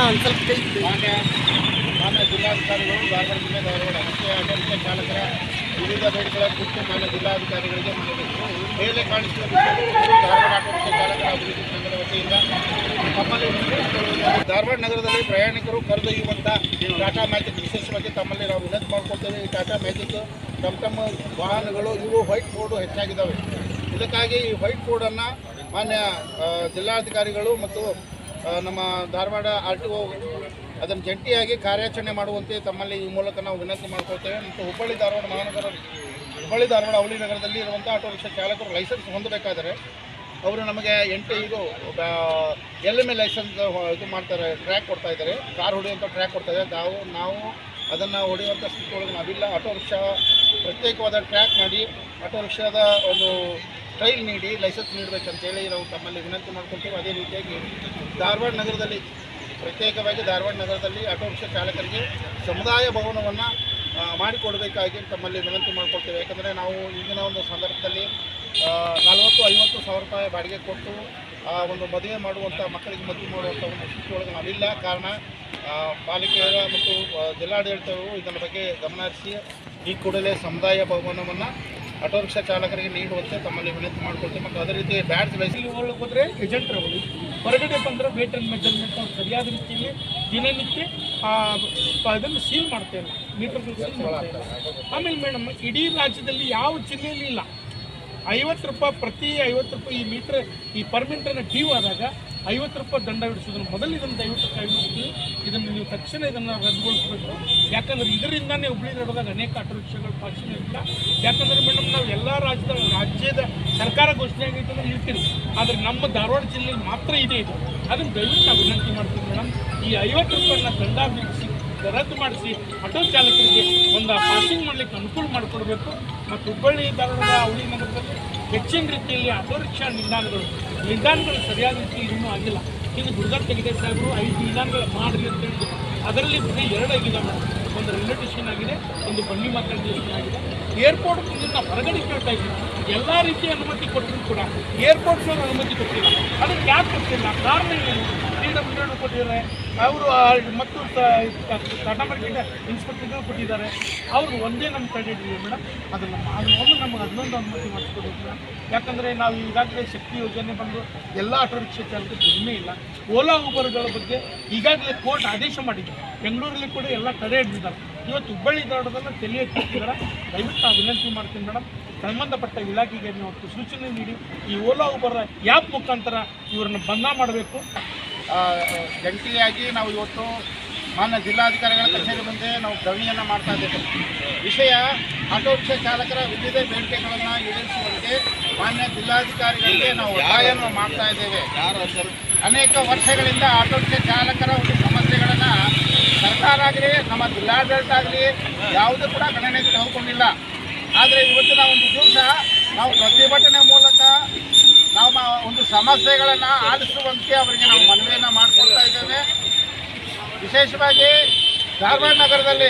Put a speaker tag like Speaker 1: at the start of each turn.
Speaker 1: ಒಂದು ಸ್ವಲ್ಪ ಕೈ
Speaker 2: ಮಾನ್ಯ ಜಿಲ್ಲಾಧಿಕಾರಿಗಳು ಧಾರವಾಡ ಜಿಲ್ಲೆ ಧಾರವಾಡ ರಸ್ತೆ ಆಟೋ ಚಾಲಕರ ವಿವಿಧ ಬೇಡಿಕೆಗಳ ಕುರಿತು ಮಾನ್ಯ ಜಿಲ್ಲಾಧಿಕಾರಿಗಳಿಗೆ ಮೇಲೆ ಕಾಣಿಸುವ ಧಾರವಾಡ ಆಟೋ ಚಾಲಕರ ಅಭಿವೃದ್ಧಿ ಸಂಘದ ವತಿಯಿಂದ ತಮ್ಮಲ್ಲಿ ಧಾರವಾಡ ನಗರದಲ್ಲಿ ಪ್ರಯಾಣಿಕರು ಕರೆದೊಯ್ಯುವಂಥ ಟಾಟಾ ಮ್ಯಾಜಿಕ್ ವಿಶೇಷವಾಗಿ ತಮ್ಮಲ್ಲಿ ನಾವು ವಿನಂತಿ ಮಾಡ್ಕೊಳ್ತೇವೆ. ಈ ಟಾಟಾ ಮ್ಯಾಜಿಕ್ ತಮ್ಮ ವಾಹನಗಳು ಇವು ವೈಟ್ ಬೋರ್ಡು ಹೆಚ್ಚಾಗಿದ್ದಾವೆ. ಇದಕ್ಕಾಗಿ ಈ ವೈಟ್ ಬೋರ್ಡನ್ನು ಮಾನ್ಯ ಜಿಲ್ಲಾಧಿಕಾರಿಗಳು ಮತ್ತು ನಮ್ಮ ಧಾರವಾಡ RTO ಅದನ್ನು ಜಂಟಿಯಾಗಿ ಕಾರ್ಯಾಚರಣೆ ಮಾಡುವಂತೆ ತಮ್ಮಲ್ಲಿ ಈ ಮೂಲಕ ನಾವು ವಿನಂತಿ ಮಾಡ್ಕೊಳ್ತೇವೆ. ಮತ್ತು ಹುಬ್ಬಳ್ಳಿ ಧಾರವಾಡ ಅವಳಿ ನಗರದಲ್ಲಿ ಇರುವಂಥ ಆಟೋ ರಿಕ್ಷಾ ಚಾಲಕರು ಲೈಸೆನ್ಸ್ ಹೊಂದಬೇಕಾದರೆ ಅವರು ನಮಗೆ ಇದು LMA ಲೈಸೆನ್ಸ್ ಇದು ಮಾಡ್ತಾರೆ, ಟ್ರ್ಯಾಕ್ ಕೊಡ್ತಾ ಇದ್ದಾರೆ, ಕಾರ್ ಹೊಡೆಯುವಂಥ ಟ್ರ್ಯಾಕ್ ಕೊಡ್ತಾ ಇದ್ದಾರೆ. ನಾವು ಅದನ್ನು ಹೊಡೆಯುವಂಥ ಸ್ಥಿತಿ ಒಳಗೆ ನಾವಿಲ್ಲ. ಆಟೋ ರಿಕ್ಷಾ ಪ್ರತ್ಯೇಕವಾದ ಟ್ರ್ಯಾಕ್ ಮಾಡಿ ಆಟೋ ರಿಕ್ಷಾದ ಒಂದು ಟ್ರೈಲ್ ನೀಡಿ ಲೈಸೆನ್ಸ್ ನೀಡಬೇಕಂತೇಳಿ ನಾವು ತಮ್ಮಲ್ಲಿ ವಿನಂತಿ ಮಾಡ್ಕೊಳ್ತೀವಿ. ಅದೇ ರೀತಿಯಾಗಿ ಪ್ರತ್ಯೇಕವಾಗಿ ಧಾರವಾಡ ನಗರದಲ್ಲಿ ಆಟೋ ರಿಕ್ಷಾ ಚಾಲಕರಿಗೆ ಸಮುದಾಯ ಭವನವನ್ನು ಮಾಡಿಕೊಡಬೇಕಾಗಿ ತಮ್ಮಲ್ಲಿ ವಿನಂತಿ ಮಾಡ್ಕೊಳ್ತೇವೆ. ಯಾಕಂದರೆ ನಾವು ಈಗಿನ ಒಂದು ಸಂದರ್ಭದಲ್ಲಿ 40-50 ಸಾವಿರ ರೂಪಾಯಿ ಬಾಡಿಗೆ ಕೊಟ್ಟು ಒಂದು ಮದುವೆ ಮಾಡುವಂಥ ಮಕ್ಕಳಿಗೆ ಮದುವೆ ಮಾಡುವಂಥ ಒಂದು ಸ್ಥಿತಿಯೊಳಗೆ ನಾವಿಲ್ಲ. ಕಾರಣ ಪಾಲಿಕೆಯ ಮತ್ತು ಜಿಲ್ಲಾಡಳಿತವು ಇದರ ಬಗ್ಗೆ ಗಮನ ಹರಿಸಿ ಈ ಕೂಡಲೇ ಸಮುದಾಯ ಭವನವನ್ನು ಆಟೋ ರಿಕ್ಷಾ ಚಾಲಕರಿಗೆ ನೀಡುವಂತೆ ತಮ್ಮಲ್ಲಿ ವಿನಂತಿ ಮಾಡ್ಕೊಳ್ತೇವೆ. ಮತ್ತು ಅದೇ ರೀತಿ ಬ್ಯಾಡ್ಜ್ ಲೈಸೆನ್ಸ್
Speaker 3: ಒಳಗೆ ಹೋದರೆ ಏಜೆಂಟ್ರವರು ಹೊರಗಡೆ ಬಂದರೆ ವೇಟ್ ಆ್ಯಂಡ್ ಮೆಜರ್ಮೆಂಟ್ ಅವ್ರು ಸರಿಯಾದ ರೀತಿಯಲ್ಲಿ ದಿನನಿತ್ಯ ಅದನ್ನು ಸೀಲ್ ಮಾಡ್ತಾ ಇಲ್ಲ, ಮೀಟರ್ಗಳು ಸೀಲ್ ಮಾಡ್ತಾ ಇಲ್ಲ. ಆಮೇಲೆ ಮೇಡಮ್, ಇಡೀ ರಾಜ್ಯದಲ್ಲಿ ಯಾವ ಜಿಲ್ಲೆಯಲ್ಲಿ ಇಲ್ಲ 50 ರೂಪಾಯಿ ಪ್ರತಿ 50 ರೂಪಾಯಿ ಈ ಮೀಟ್ರ್ ಈ ಪರ್ಮಿಟನ್ನು ಡ್ಯೂ ಆದಾಗ 50 ರೂಪಾಯಿ ದಂಡ ವಿಡಿಸೋದು. ಮೊದಲು ಇದನ್ನು ದಯವಿಟ್ಟು ಕಾಯ್ದುಕೊಳ್ಳಿ. ಇದನ್ನು ನೀವು ತಕ್ಷಣ ಇದನ್ನು ರದ್ದುಗೊಳಿಸಬೇಕು. ಯಾಕಂದರೆ ಇದರಿಂದನೇ ಹುಬ್ಬಳ್ಳಿ ನಗರದಾಗ ಅನೇಕ ಆಟೋ ರಿಕ್ಷಾಗಳು ಪಾಕ್ಷಿಕ ಇಲ್ಲ. ಯಾಕಂದರೆ ಮೇಡಮ್, ನಾವು ಎಲ್ಲ ರಾಜ್ಯದ ಸರ್ಕಾರ ಘೋಷಣೆ ಆಗೈತೆ ಅಂದ್ರೆ ಇರ್ತೀವಿ, ಆದರೆ ನಮ್ಮ ಧಾರವಾಡ ಜಿಲ್ಲೆಯಲ್ಲಿ ಮಾತ್ರ ಇದೆ ಇದು. ಅದನ್ನು ದಯವಿಟ್ಟು ನಾವು ವಿನಂತಿ ಮಾಡ್ತೀವಿ ಮೇಡಮ್. ಈ 50 ರೂಪಾಯಿನ ದಂಡ ವಿಧಿಸಿ ರದ್ದು ಮಾಡಿಸಿ ಆಟೋ ಚಾಲಕರಿಗೆ ಒಂದು ಪಾಸಿಂಗ್ ಮಾಡಲಿಕ್ಕೆ ಅನುಕೂಲ ಮಾಡಿಕೊಡ್ಬೇಕು. ಮತ್ತು ಹುಬ್ಬಳ್ಳಿ ಧಾರವಾಡ ಅವಳಿ ನಗರದಲ್ಲಿ ಹೆಚ್ಚಿನ ರೀತಿಯಲ್ಲಿ ಆಟೋ ರಿಕ್ಷಾ ನಿಲ್ದಾಣಗಳು ಸರಿಯಾದ ರೀತಿಯಲ್ಲಿ ಇನ್ನೂ ಆಗಿಲ್ಲ. ಇನ್ನು ಗುರುದತ್ ತೆಗಿದೆ ಸಾಹೇಬರು 5 ನಿಲ್ದಾಣಗಳು ಮಾಡಿರಿ ಅಂತ ಹೇಳಿದ್ರು. ಅದರಲ್ಲಿ ಬರೀ 2 ಆಗಿದೆ ಮೇಡಮ್. ಒಂದು ರೈಲ್ವೆ ಸ್ಟೇಷನ್ ಆಗಿದೆ, ಒಂದು ಬನ್ನಿ ಮಾತಾಡ ಸ್ಟೇಷನ್ ಆಗಿದೆ. ಏರ್ಪೋರ್ಟ್ ನಾವು ಹೊರಗಡೆ ಕೇಳ್ತಾ ಇದ್ದೀವಿ, ಎಲ್ಲ ರೀತಿಯ ಅನುಮತಿ ಕೊಟ್ಟರು ಕೂಡ ಏರ್ಪೋರ್ಟ್ನವ್ರು ಅನುಮತಿ ಕೊಟ್ಟಿಲ್ಲ. ಅದಕ್ಕೆ ಯಾಕೆ ಕೊಟ್ಟಿಲ್ಲ? ಕಾರಣ ಏನು? PWD ಕೊಟ್ಟಿದ್ದಾರೆ ಅವರು, ಮತ್ತು ಟಾಟಾ ಮಾರ್ಕೆಟ್ ಇನ್ಸ್ಪೆಕ್ಟರ್ಗಳು ಕೊಟ್ಟಿದ್ದಾರೆ. ಅವರು ಒಂದೇ ನಮ್ಮ ಕಡೆ ಇದ್ದೀವಿ ಮೇಡಮ್. ಅದನ್ನು ಒಮ್ಮೆ ನಮಗೆ ಅದನ್ನೊಂದು ಅನುಮತಿ ಮಾಡಿಸ್ಕೊಡ್ಬೇಕು ಮೇಡಮ್. ಯಾಕಂದರೆ ನಾವು ಈಗಾಗಲೇ ಶಕ್ತಿ ಯೋಜನೆ ಬಂದು ಎಲ್ಲ ಆಟೋ ರಿಕ್ಷಾ ಚಾಲಕರು ಕಡಿಮೆ ಇಲ್ಲ. ಓಲಾ ಊಬರ್ಗಳ ಬಗ್ಗೆ ಈಗಾಗಲೇ ಕೋರ್ಟ್ ಆದೇಶ ಮಾಡಿದೆ. ಬೆಂಗಳೂರಲ್ಲಿ ಕೂಡ ಎಲ್ಲ ತಡೆ ಹಿಡಿದಿದ್ದಾರೆ. ಇವತ್ತು ಹುಬ್ಬಳ್ಳಿ ಧಾರವಾಡದಲ್ಲ ತಲೆ ಎತ್ತಿದ್ದಾರೆ. ದಯವಿಟ್ಟು ನಾವು ವಿನಂತಿ ಮಾಡ್ತೀನಿ ಮೇಡಮ್, ಸಂಬಂಧಪಟ್ಟ ಇಲಾಖೆಗೆ ನೀವು ಸೂಚನೆ ನೀಡಿ ಈ ಓಲಾ ಊಬರ್ ಆ್ಯಪ್ ಮುಖಾಂತರ ಇವರನ್ನು ಬಂಧ ಮಾಡಬೇಕು.
Speaker 2: ಜಂಟಿಯಾಗಿ ನಾವು ಇವತ್ತು ಮಾನ್ಯ ಜಿಲ್ಲಾಧಿಕಾರಿಗಳ ಕಚೇರಿ ಮುಂದೆ ನಾವು ಧರಣಿಯನ್ನು ಮಾಡ್ತಾ ಇದ್ದೇವೆ. ವಿಷಯ ಆಟೋ ರಿಕ್ಷಾ ಚಾಲಕರ ವಿವಿಧ ಬೇಡಿಕೆಗಳನ್ನು ಈಡೇರಿಸುವಂತೆ ಮಾನ್ಯ ಜಿಲ್ಲಾಧಿಕಾರಿಗಳಿಗೆ ನಾವು ಒತ್ತಾಯವನ್ನು ಮಾಡ್ತಾ ಇದ್ದೇವೆ. ಅನೇಕ ವರ್ಷಗಳಿಂದ ಆಟೋ ರಿಕ್ಷಾ ಚಾಲಕರ ಒಂದು ಸಮಸ್ಯೆಗಳನ್ನು ಸರ್ಕಾರ ಆಗಲಿ ನಮ್ಮ ಜಿಲ್ಲಾಡಳಿತ ಆಗಲಿ ಯಾವುದೂ ಕೂಡ ಗಣನೆಗೆ ತೆಗೆದುಕೊಂಡಿಲ್ಲ. ಆದರೆ ಇವತ್ತಿನ ಒಂದು ದಿವಸ ನಾವು ಪ್ರತಿಭಟನೆ ಮೂಲಕ ನಾವು ಒಂದು ಸಮಸ್ಯೆಗಳನ್ನು ಆಲಿಸುವಂತೆ ಅವರಿಗೆ ನಾವು ಮನವಿಯನ್ನು ಮಾಡಿಕೊಳ್ತಾ ಇದ್ದೇವೆ. ವಿಶೇಷವಾಗಿ ಧಾರವಾಡ ನಗರದಲ್ಲಿ